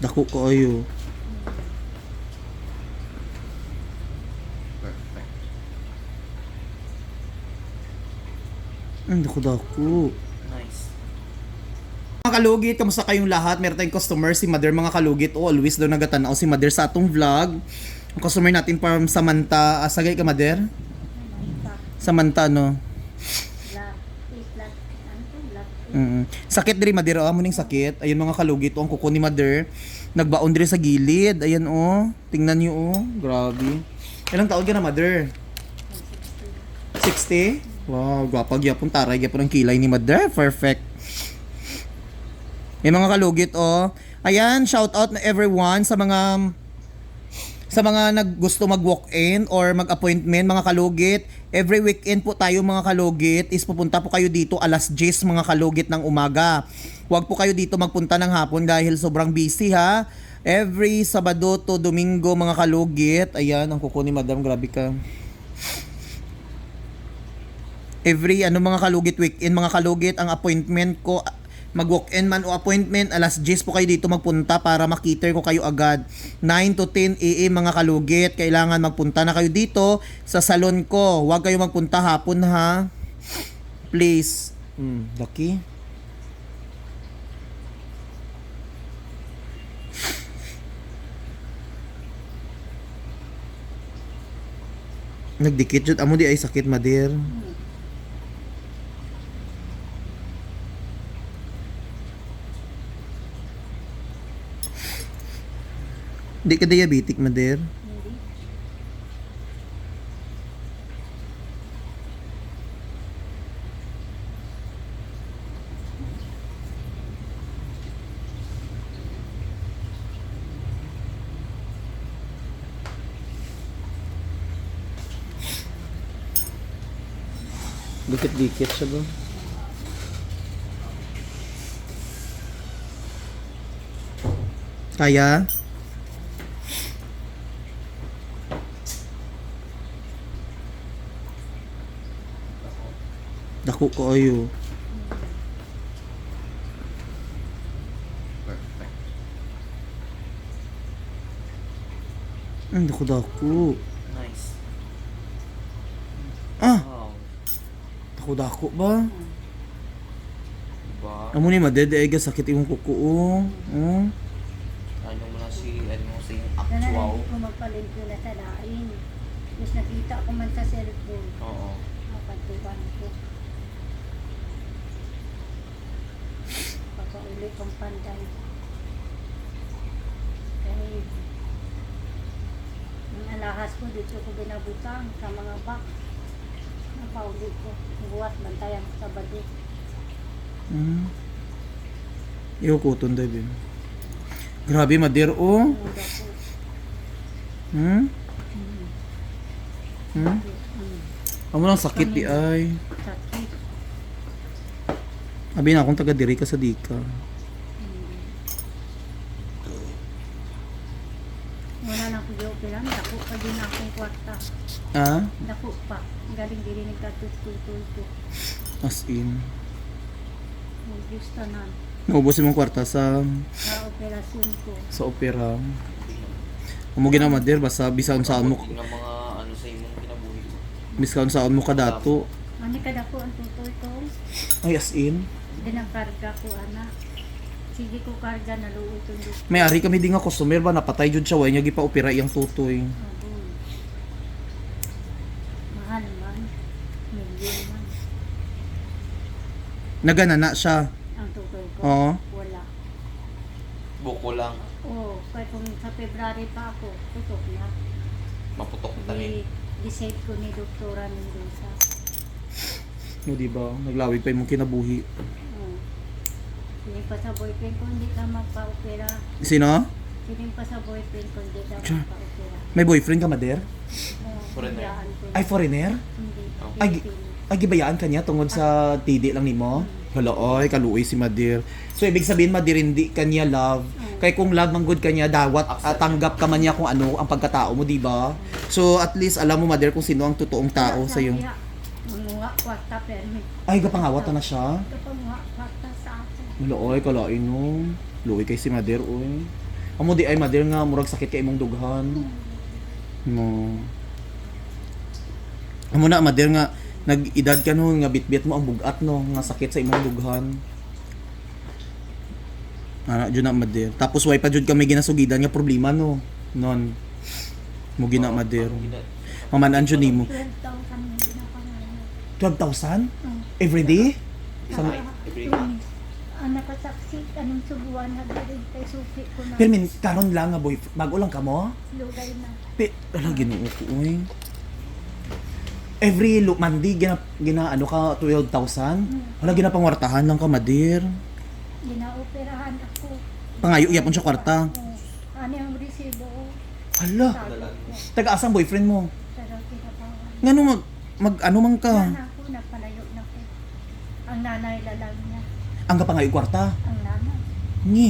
Dako kaayo. Perfect. Dako. Nice. Mga kalugit, kamusta kayong lahat? Meron tayong customer, si Mother, mga kalugit. Always daw nagatanaw si Mother sa atong vlog. Ang customer natin from Samanta. Sagay ka, Mother? Samanta, no? Sakit diri, Mother. Muning sakit. Ayun mga kalugit. Ang kuko ni Mother. Nagbaon diri sa gilid. Ayan, Tingnan niyo, Grabe. Ilang taon ka na, Mother? 60? Wow, gwapag yapon. Taray yapon ang kilay ni Mother. Perfect. May mga kalugit, Ayan, shout out na everyone sa mga naggusto mag-walk-in or mag-appointment, mga kalugit. Every weekend po tayo, mga kalugit, is pupunta po kayo dito alas 10, mga kalugit, ng umaga. Huwag po kayo dito magpunta ng hapon dahil sobrang busy, ha. Every Sabado to Domingo, mga kalugit. Ayan, ang kuko ni Madam, grabe ka. Every mga kalugit, weekend, mga kalugit, ang appointment ko, mag-walk-in man o appointment, alas 10 po kayo dito magpunta para makiter ko kayo agad. 9 to 10 AM, mga kalugit. Kailangan magpunta na kayo dito sa salon ko. Huwag kayo magpunta hapon, ha. Please. Lucky. Nagdikit jud amo di ay sakit, Madir. Hindi ka diabetic, Madir? Dikit-dikit siya ba? Kaya? Dako kaayo. Perfect. Dako. Nice. Ah, Wow. dako ba? Diba? Amo ni madede sakit imong kuko. Ano mo na si Nananay actual. ko magpalimpyo na sa lain. Tapos nakita ko man sa cellphone. Oo. Napagtuwan ko. Pagkauli kong panday. Kahit ang alahas ko dito ko binabutang sa mga bak. Napauli ko. Buwas bantayan sa Sabado. Iyo kuton dai bin. Grabe, Madir, Ang uda ko. Amo lang sakit di ay. Sakit. Abi na akong taga diri ka sa Dika. Wala lang ko yung pilang. Dako pa din akong kwarta. Ah, Dako pa. Galing diri nagkatutul ko. as in. Gusto na. Naubos imong kwarta sa Operasyon ko. opera. Amo gina, Madir, basta bisan saan mo, Yung mga ano sa imong kinabuhi. bisan saan mo kadato. Ano kada ko ang tutoy ko? Ay, as in. Dinakarga ko, anak. Sige ko karga na luoy itong gusto. May ari kami di nga customer ba napatay jud siya way nya gipa-opera iyang tutoy. Mahal man. Milyon man. Naganana siya. Ang tutoy ko. Oo. Wala. Buko lang. Oo. Kaya kung sa February pa ako, tutok na. Maputok na tayo. Di-save ko ni Doktora Mendoza. No, di ba? Naglawig pa imong kinabuhi. Oo. Siling pa sa boyfriend ko, hindi ka magpa-opera. Sino? Siling pa sa boyfriend ko, hindi ka Sure. magpa-opera. May boyfriend ka, Madir? Foreigner. Biyaan ko Ay, foreigner? Hindi. Oh. Ay, Pilipino. Ay, gibayaan ka niya tungod sa tidi lang nimo? Hala, oy, kaluoy si Madir. So, ibig sabihin, Madir, hindi ka niya love. Kaya kung love man good ka niya, dawat tanggap ka man niya kung ano ang pagkatao mo, di ba? So, at least, alam mo, Madir, kung sino ang totoong tao sa iyo. Mga kwarta permit. Ay, gapangawat na siya. Ito pa mga kwarta sa akin. Hala, oy, kalain no. Luoy kay si Madir, oy. Amo di ay mader nga murag sakit kay imong dughan. No. Amo na mader nga nag-edad ka no nga bitbit mo ang bugat no nga sakit sa imong dughan. Ana jud na mader. Tapos way pa jud kami ginasugidan nga problema no. Non. Mo gina mader. Mamanan jud nimo. 12,000 yung ginapangalan. 12,000 Oh. every day? Sa Every month. Ang nakasaksi, anong subuan na galing kay suki ko na Pero min karon lang nga boy, bago lang ka mo. lugay na. Ala Ginoo ko oy. Every Monday gina ano ka 12,000. Wala ginapangwartahan lang ka madir. Ginaoperahan ako. Pangayo yapon siya kwarta. Oh. Ano yung resibo ko? Hala, Sagot ko. taga-asang boyfriend mo? Pero tinatawan. Ngano mag ano man ka? Yan ako, nagpalayo na ko. Ang nanay lalang niya. Ang kapangayo kwarta. Ang nanay. Ni.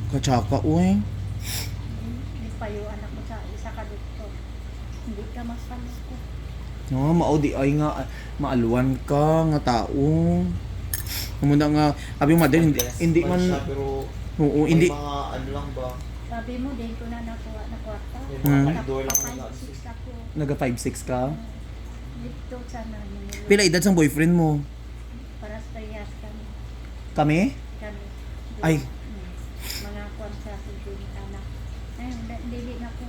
Katsaka oy. Hindi payuan ako sa isa ka doktor. Hindi ka masalis ko. No, mao di ay nga maaluan ka nga tao. Umuna nga abi mo madir hindi man siya, pero oo, may hindi mga ano lang ba? Sabi mo, din ko na nakuha na kwarta. May mga Hmm. backdoor lang na Naka-5-6 ako. naga 5'6 ka. Dito sa namin. Pila edad sang boyfriend mo? Para sa yas kami. Kami? Kami. Ay. Mga kwan sa aking anak. Ayun, dili na ko.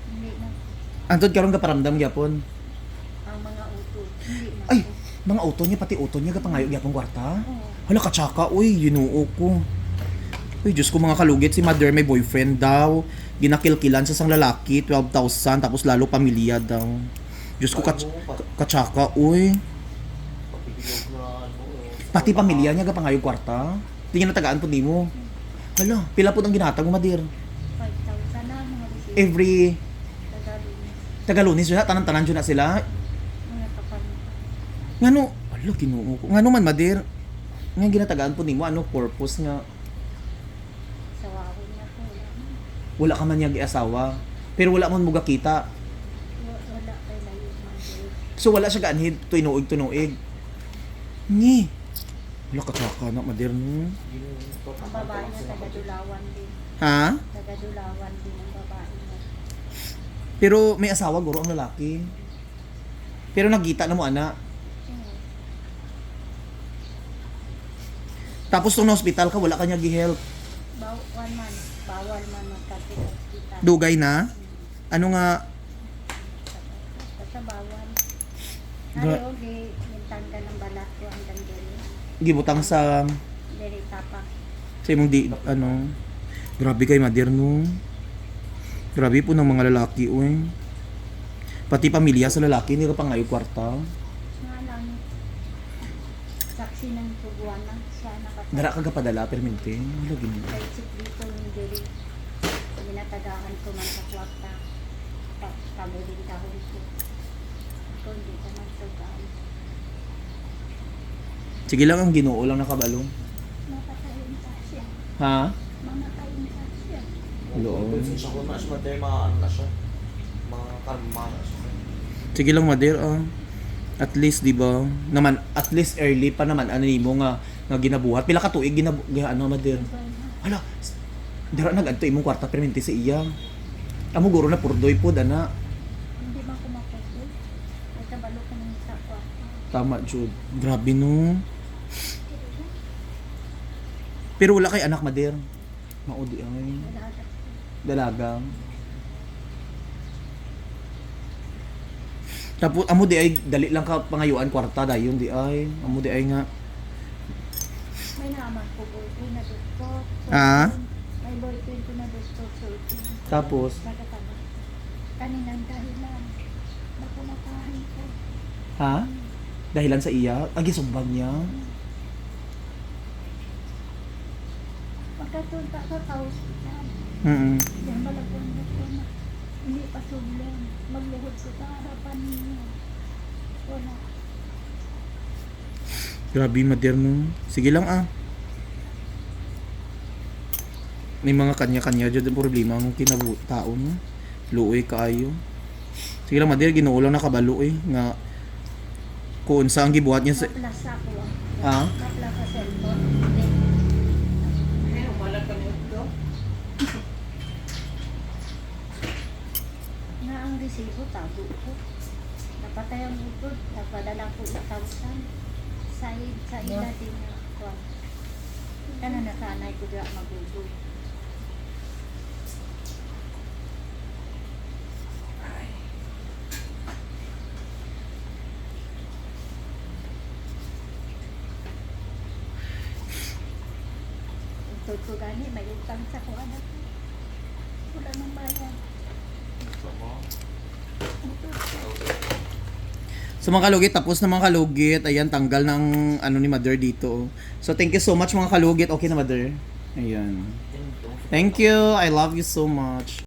Hindi na. Antod karon ka paramdam gyapon. Ang mga uto. Hindi na Ay, ko. mga auto niya pati auto niya kapangayo gyapon kwarta. Oo. Hala katsaka uy, Ginoo ko. Uy, Diyos ko mga kalugit, si mother may boyfriend daw. Ginakilkilan sa sang lalaki, 12,000, tapos lalo pamilya daw. Diyos ko, katsaka, uy. Papibilog na ano. Pati pamilya niya kapangayo kwarta. Hindi niya natagaan po di mo. Hala, pila po ang ginatag mo, madir? 5,000 na mga resibo. Every Tagalinis. Tagalunis yun na, tanan-tanan yun na sila. Mga kapamilya. Ngano, hala, Ginoo ko. Ngano man, madir? Nga ginatagaan po ni mo, ano purpose nga? Sawawin na ko. Wala ka man niya asawa. Pero wala man muga kita. Wala kay layo man. So wala siya gaanhid tuinuig. Ni. Wala ka tsaka na madir no. Ang babae niya taga-Dulawan din. Ha? Taga-Dulawan din ang babae niya. Pero may asawa guro ang lalaki. Pero nagkita na mo ana. Oo. Tapos nung hospital ka wala ka niya gi-help. Bawal man magkati sa hospital. Dugay na. Ano nga Basta bawal. Gra- Ayaw, yung tangga ng balat ko hanggang diri. gibutang sa Diri tapak. imong di ano. Grabe kay madir no. Grabe po ng mga lalaki oy. Pati pamilya sa lalaki ni kapangayo kwarta. Nga lang. Saksi ng tubuan lang siya nakatayo. Dara ka padala permente. Wala gini. Kay sip dito ng diri. Ginatagaan ko man sa kwarta. Kamuling kahon ko. Ako hindi ka magtugaan. Sige lang ang Ginoo lang nakabalo. Mapatayin sa siya. Ha? Mamatayin sa siya. Loob. Sa ko na siya, mga ano na siya. Mga kalma na siya. Sige lang madir at least di ba naman at least early pa naman ano nimo nga ginabuhat pila ka tuig ano madir hala dira nag-adto imong kwarta permente sa iya amo guro na purdoy pod ana Hindi ba kumakuloy? Ay kabalo ko ng sa kwarta. tama jud grabe no pero wala kay anak madir maudi ay Dalaga. dalaga tapos amo di ay dali lang ka pangayuan kwarta dayon di ay amo di ay nga May naman ko boyfriend na doktor. Ah? May boyfriend ko na doktor. Tapos? Nakataba. Kaninang dahilan. Na kumakain ko. ha dahilan sa iya agi sumbang niya Pagkatunta ko sa hospital. Yan malagong doktor na. Hindi pa sublan. Magluhod ko sa harapan niyo. Wala. Grabe moderno. Sige lang May mga kanya-kanya dyan ang problema ang kinabutao no. Luoy kaayo. Sige lang mader Ginoo lang nakabalo nga kung sa ang gibuhat niya sa Naplas ako. ha? Naplas sa cellphone. Hindi. resibo, tago ko. Napatay ang utod, nagpadala ko 8,000. Sa ila din niya. Kana nasanay ko diya magugoy. Utod ko gani, may utang sa ko anak ko. Wala nang bayan. So mga kalugit, tapos na mga kalugit. Ayan, tanggal ng ano ni Mother dito. So thank you so much mga kalugit. Okay na Mother? Ayan. Thank you. I love you so much.